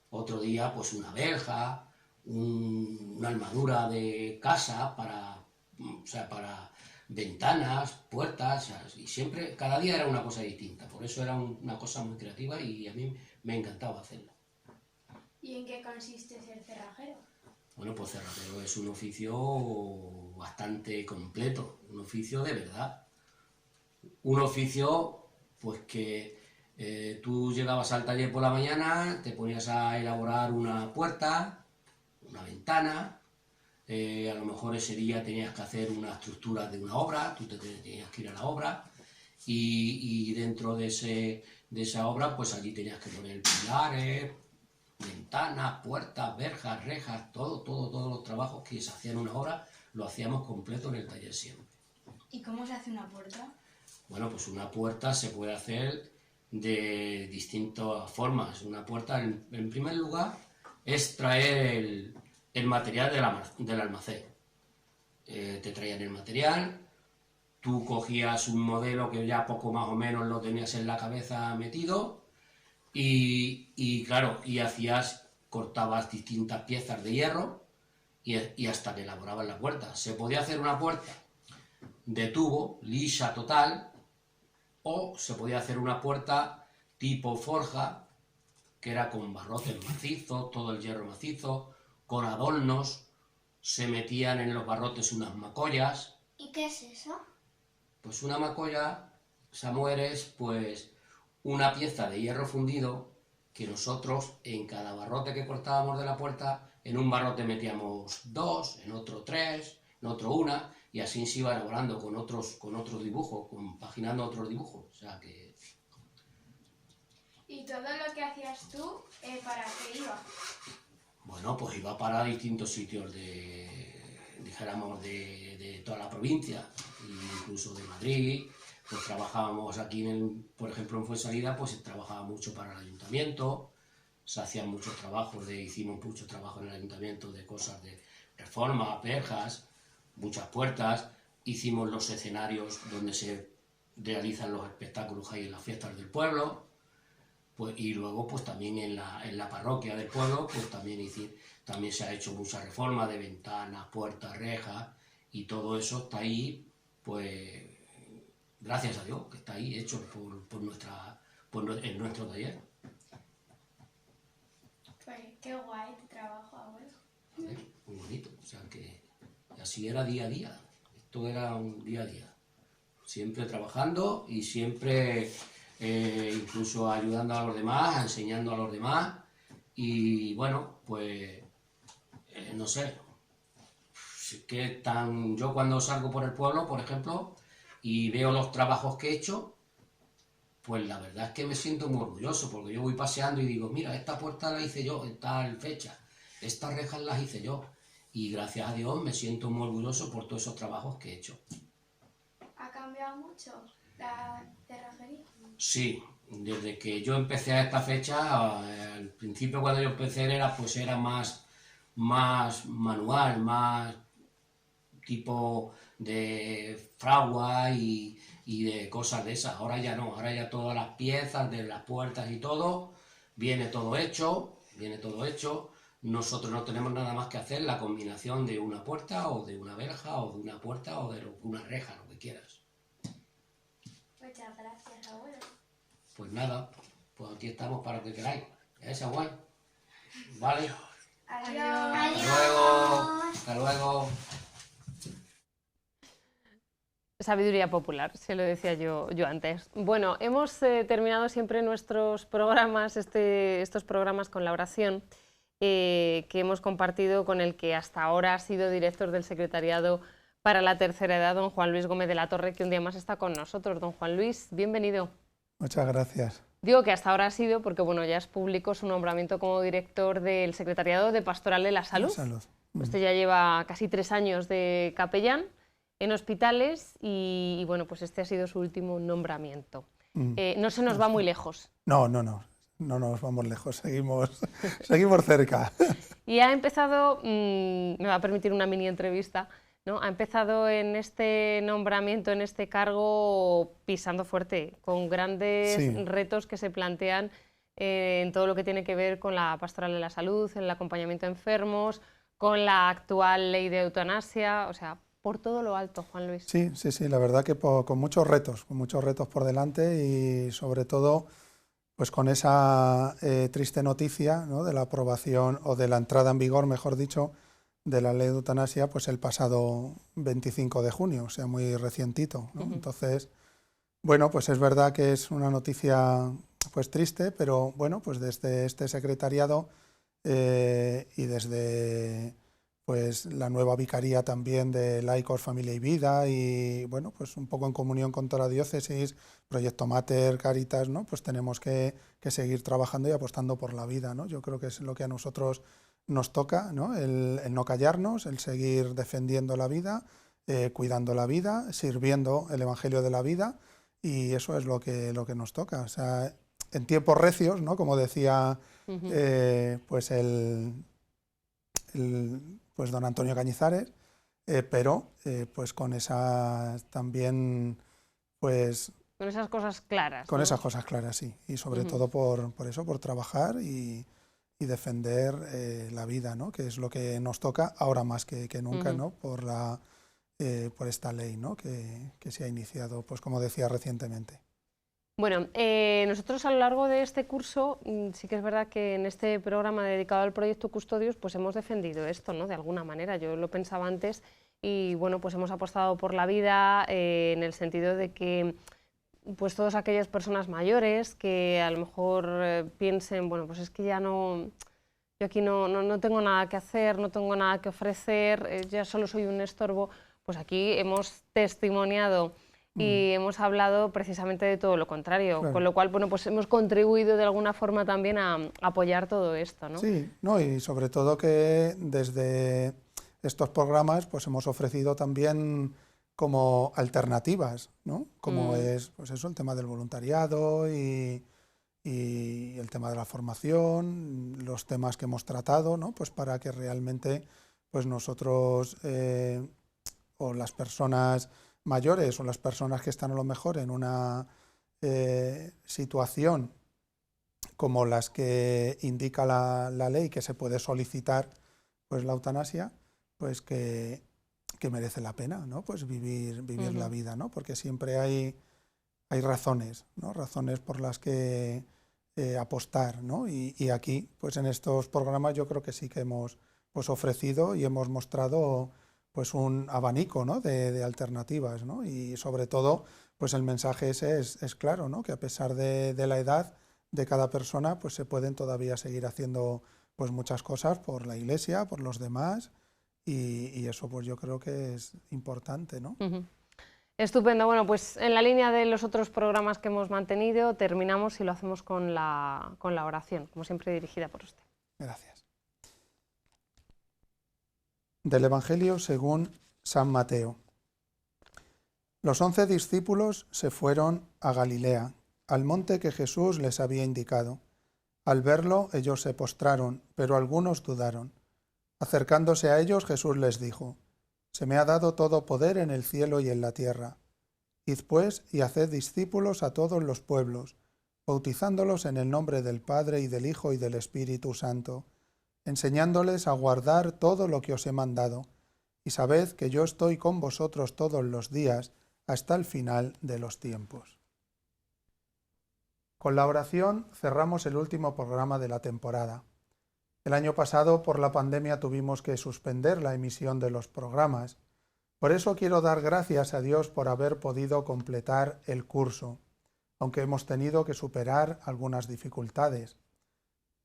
otro día pues una verja, una armadura de casa para ventanas, puertas, y siempre, cada día era una cosa distinta, por eso era una cosa muy creativa y a mí me encantaba hacerla. ¿Y en qué consiste ser cerrajero? Bueno, pues cerrajero es un oficio bastante completo, un oficio de verdad. Un oficio pues que Tú llegabas al taller por la mañana, te ponías a elaborar una puerta, una ventana, a lo mejor ese día tenías que hacer una estructura de una obra, tú te tenías que ir a la obra y dentro de esa obra pues allí tenías que poner pilares, ventanas, puertas, verjas, rejas, todos los trabajos que se hacían en una obra lo hacíamos completo en el taller siempre. ¿Y cómo se hace una puerta? Bueno, pues una puerta se puede hacer de distintas formas. Una puerta, en primer lugar, es traer el material del almacén. Te traían el material, tú cogías un modelo que ya poco más o menos lo tenías en la cabeza metido y claro, cortabas distintas piezas de hierro y hasta que elaborabas la puerta. Se podía hacer una puerta de tubo, lisa total, o se podía hacer una puerta tipo forja, que era con barrotes macizos, todo el hierro macizo, con adornos, se metían en los barrotes unas macollas. ¿Y qué es eso? Pues una macolla, Samuel, es pues una pieza de hierro fundido que nosotros en cada barrote que cortábamos de la puerta, en un barrote metíamos 2, en otro 3, en otro 1, y así se iba elaborando con otros dibujos, compaginando otros dibujos. O sea que... ¿Y todo lo que hacías tú, para qué iba? Bueno, pues iba para distintos sitios dijéramos, de toda la provincia, incluso de Madrid. Pues trabajábamos aquí, por ejemplo, en Fuensalida, pues se trabajaba mucho para el ayuntamiento, se hacían muchos trabajos, hicimos mucho trabajo en el ayuntamiento de cosas de reforma, verjas, muchas puertas, hicimos los escenarios donde se realizan los espectáculos ahí en las fiestas del pueblo, pues, y luego pues también en la parroquia del pueblo pues también se ha hecho mucha reforma de ventanas, puertas, rejas, y todo eso está ahí, pues gracias a Dios que está ahí hecho en nuestro taller. Pues qué guay tu trabajo, abuelo. Muy bonito, o sea que así era día a día, esto era un día a día, siempre trabajando y siempre incluso ayudando a los demás, enseñando a los demás, y bueno, pues no sé, yo cuando salgo por el pueblo, por ejemplo, y veo los trabajos que he hecho, pues la verdad es que me siento muy orgulloso, porque yo voy paseando y digo, mira, esta puerta la hice yo en tal fecha, estas rejas las hice yo, y gracias a Dios me siento muy orgulloso por todos esos trabajos que he hecho. ¿Ha cambiado mucho la cerrajería? Sí, desde que yo empecé a esta fecha, al principio cuando yo empecé era más manual, más tipo de fragua y de cosas de esas. Ahora ya no, ahora ya todas las piezas de las puertas y todo, viene todo hecho. Nosotros no tenemos nada más que hacer la combinación de una puerta o de una verja o de una puerta o de una reja, lo que quieras. Muchas gracias, abuelo. Pues nada, pues aquí estamos para lo que queráis. ¿Es Samuel? Vale. Adiós. Hasta luego. Hasta luego. Sabiduría popular, se lo decía yo antes. Bueno, hemos terminado siempre nuestros programas, estos programas con la oración que hemos compartido con el que hasta ahora ha sido director del Secretariado para la Tercera Edad, don Juan Luis Gómez de la Torre, que un día más está con nosotros. Don Juan Luis, bienvenido. Muchas gracias. Digo que hasta ahora ha sido porque bueno, ya es público su nombramiento como director del Secretariado de Pastoral de la Salud. Usted ya lleva casi 3 años de capellán en hospitales y bueno, pues este ha sido su último nombramiento. No se nos va muy lejos. No nos vamos lejos, seguimos cerca. Y ha empezado, me va a permitir una mini entrevista, ¿no? Ha empezado en este nombramiento, en este cargo, pisando fuerte, con grandes retos que se plantean en todo lo que tiene que ver con la pastoral de la salud, en el acompañamiento a enfermos, con la actual ley de eutanasia, o sea, por todo lo alto, Juan Luis. Sí, la verdad que con muchos retos por delante y sobre todo pues con esa triste noticia, ¿no?, de la aprobación o de la entrada en vigor, mejor dicho, de la ley de eutanasia pues el pasado 25 de junio, o sea, muy recientito, ¿no? Entonces, bueno, pues es verdad que es una noticia pues triste, pero bueno, pues desde este secretariado y desde pues la nueva vicaría también de Laicos, Familia y Vida, y bueno, pues un poco en comunión con toda la diócesis, Proyecto Mater, Cáritas, ¿no? Pues tenemos que seguir trabajando y apostando por la vida, ¿no? Yo creo que es lo que a nosotros nos toca, ¿no? El no callarnos, el seguir defendiendo la vida, cuidando la vida, sirviendo el Evangelio de la vida, y eso es lo que nos toca. O sea, en tiempos recios, ¿no? Como decía pues pues don Antonio Cañizares, pero pues con esas también, pues... Con esas cosas claras. Con ¿no? esas cosas claras, sí. Y sobre todo por eso, por trabajar y defender la vida, ¿no? Que es lo que nos toca ahora más que nunca, ¿no? Por esta ley, ¿no? que se ha iniciado, pues como decía, recientemente. Bueno, nosotros a lo largo de este curso sí que es verdad que en este programa dedicado al proyecto Custodios pues hemos defendido esto, ¿no? De alguna manera, yo lo pensaba antes y bueno, pues hemos apostado por la vida en el sentido de que pues todas aquellas personas mayores que a lo mejor piensen, bueno, pues es que ya no, yo aquí no tengo nada que hacer, no tengo nada que ofrecer, ya solo soy un estorbo, pues aquí hemos testimoniado y hemos hablado precisamente de todo lo contrario, Claro. con lo cual, bueno, pues hemos contribuido de alguna forma también a apoyar todo esto, ¿no? Sí, no, y sobre todo que desde estos programas pues hemos ofrecido también como alternativas, ¿no? Como es pues eso, el tema del voluntariado y el tema de la formación, los temas que hemos tratado, ¿no? Pues para que realmente pues nosotros o las personas mayores o las personas que están a lo mejor en una situación como las que indica la ley, que se puede solicitar pues la eutanasia, pues que merece la pena, ¿no? Pues vivir la vida, ¿no? Porque siempre hay razones, ¿no? Razones por las que apostar, ¿no? Y aquí, pues en estos programas yo creo que sí que hemos pues ofrecido y hemos mostrado pues un abanico, ¿no? de alternativas, ¿no? Y sobre todo, pues el mensaje ese es claro, ¿no? Que a pesar de la edad de cada persona, pues se pueden todavía seguir haciendo pues muchas cosas por la Iglesia, por los demás, y eso pues yo creo que es importante, ¿no? Estupendo. Bueno, pues en la línea de los otros programas que hemos mantenido, terminamos y lo hacemos con la oración, como siempre dirigida por usted. Gracias. Del Evangelio según San Mateo. Los 11 discípulos se fueron a Galilea, al monte que Jesús les había indicado. Al verlo, ellos se postraron, pero algunos dudaron. Acercándose a ellos, Jesús les dijo: «Se me ha dado todo poder en el cielo y en la tierra. Id pues y haced discípulos a todos los pueblos, bautizándolos en el nombre del Padre y del Hijo y del Espíritu Santo, enseñándoles a guardar todo lo que os he mandado, y sabed que yo estoy con vosotros todos los días hasta el final de los tiempos». Con la oración cerramos el último programa de la temporada. El año pasado, por la pandemia, tuvimos que suspender la emisión de los programas. Por eso quiero dar gracias a Dios por haber podido completar el curso, aunque hemos tenido que superar algunas dificultades.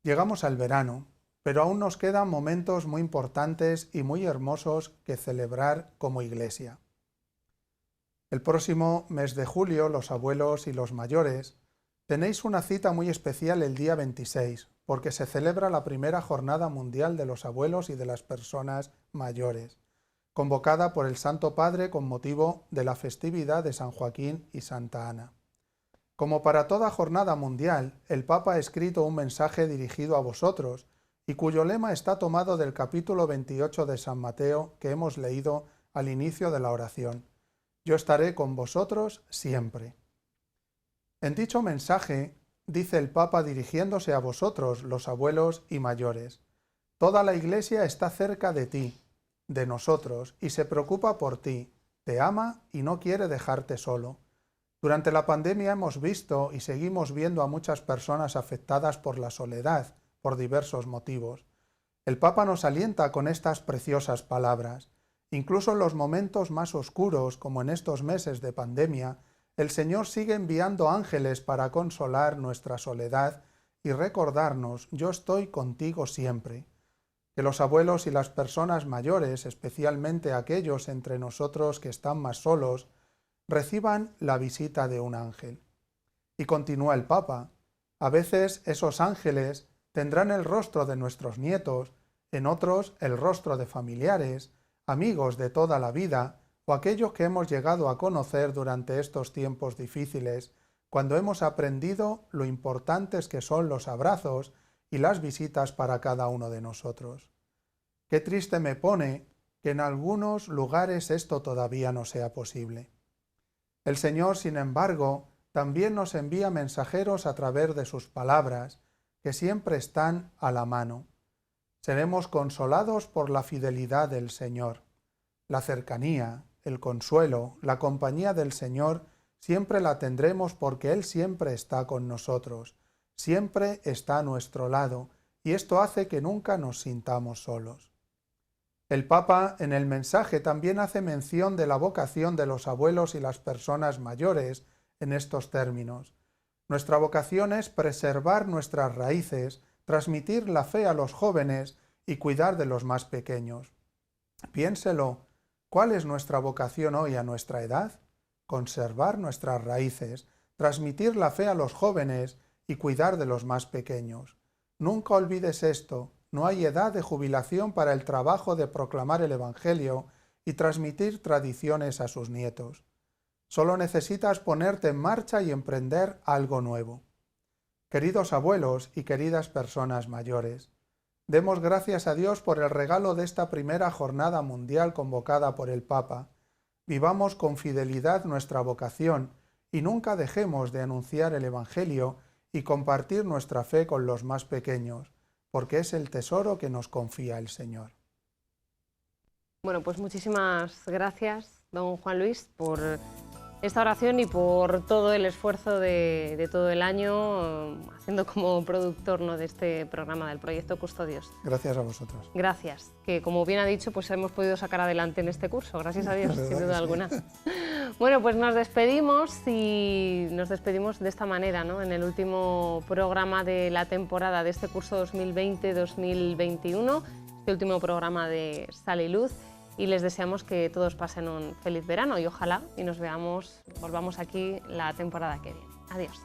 Llegamos al verano, pero aún nos quedan momentos muy importantes y muy hermosos que celebrar como Iglesia. El próximo mes de julio, los abuelos y los mayores tenéis una cita muy especial el día 26, porque se celebra la primera Jornada Mundial de los Abuelos y de las Personas Mayores, convocada por el Santo Padre con motivo de la festividad de San Joaquín y Santa Ana. Como para toda jornada mundial, el Papa ha escrito un mensaje dirigido a vosotros, y cuyo lema está tomado del capítulo 28 de San Mateo que hemos leído al inicio de la oración: «Yo estaré con vosotros siempre». En dicho mensaje, dice el Papa dirigiéndose a vosotros, los abuelos y mayores: «Toda la Iglesia está cerca de ti, de nosotros, y se preocupa por ti, te ama y no quiere dejarte solo». Durante la pandemia hemos visto y seguimos viendo a muchas personas afectadas por la soledad, por diversos motivos. El Papa nos alienta con estas preciosas palabras. Incluso en los momentos más oscuros, como en estos meses de pandemia, el Señor sigue enviando ángeles para consolar nuestra soledad y recordarnos: yo estoy contigo siempre. Que los abuelos y las personas mayores, especialmente aquellos entre nosotros que están más solos, reciban la visita de un ángel. Y continúa el Papa: a veces esos ángeles tendrán el rostro de nuestros nietos, en otros el rostro de familiares, amigos de toda la vida, o aquellos que hemos llegado a conocer durante estos tiempos difíciles, cuando hemos aprendido lo importantes que son los abrazos y las visitas para cada uno de nosotros. Qué triste me pone que en algunos lugares esto todavía no sea posible. El Señor, sin embargo, también nos envía mensajeros a través de sus palabras, que siempre están a la mano. Seremos consolados por la fidelidad del Señor. La cercanía, el consuelo, la compañía del Señor siempre la tendremos porque Él siempre está con nosotros, siempre está a nuestro lado, y esto hace que nunca nos sintamos solos. El Papa en el mensaje también hace mención de la vocación de los abuelos y las personas mayores en estos términos. Nuestra vocación es preservar nuestras raíces, transmitir la fe a los jóvenes y cuidar de los más pequeños. Piénselo, ¿cuál es nuestra vocación hoy a nuestra edad? Conservar nuestras raíces, transmitir la fe a los jóvenes y cuidar de los más pequeños. Nunca olvides esto: no hay edad de jubilación para el trabajo de proclamar el Evangelio y transmitir tradiciones a sus nietos. Solo necesitas ponerte en marcha y emprender algo nuevo. Queridos abuelos y queridas personas mayores, demos gracias a Dios por el regalo de esta primera jornada mundial convocada por el Papa. Vivamos con fidelidad nuestra vocación y nunca dejemos de anunciar el Evangelio y compartir nuestra fe con los más pequeños, porque es el tesoro que nos confía el Señor. Bueno, pues muchísimas gracias, don Juan Luis, por esta oración y por todo el esfuerzo de todo el año haciendo como productor, ¿no?, de este programa del Proyecto Custodios. Gracias a vosotros. Gracias, que como bien ha dicho, pues hemos podido sacar adelante en este curso, gracias a Dios, sin duda alguna. Bueno, pues nos despedimos y nos despedimos de esta manera, ¿no?, en el último programa de la temporada de este curso 2020-2021, este último programa de Sal y Luz. Y les deseamos que todos pasen un feliz verano y ojalá y nos volvamos aquí la temporada que viene. Adiós.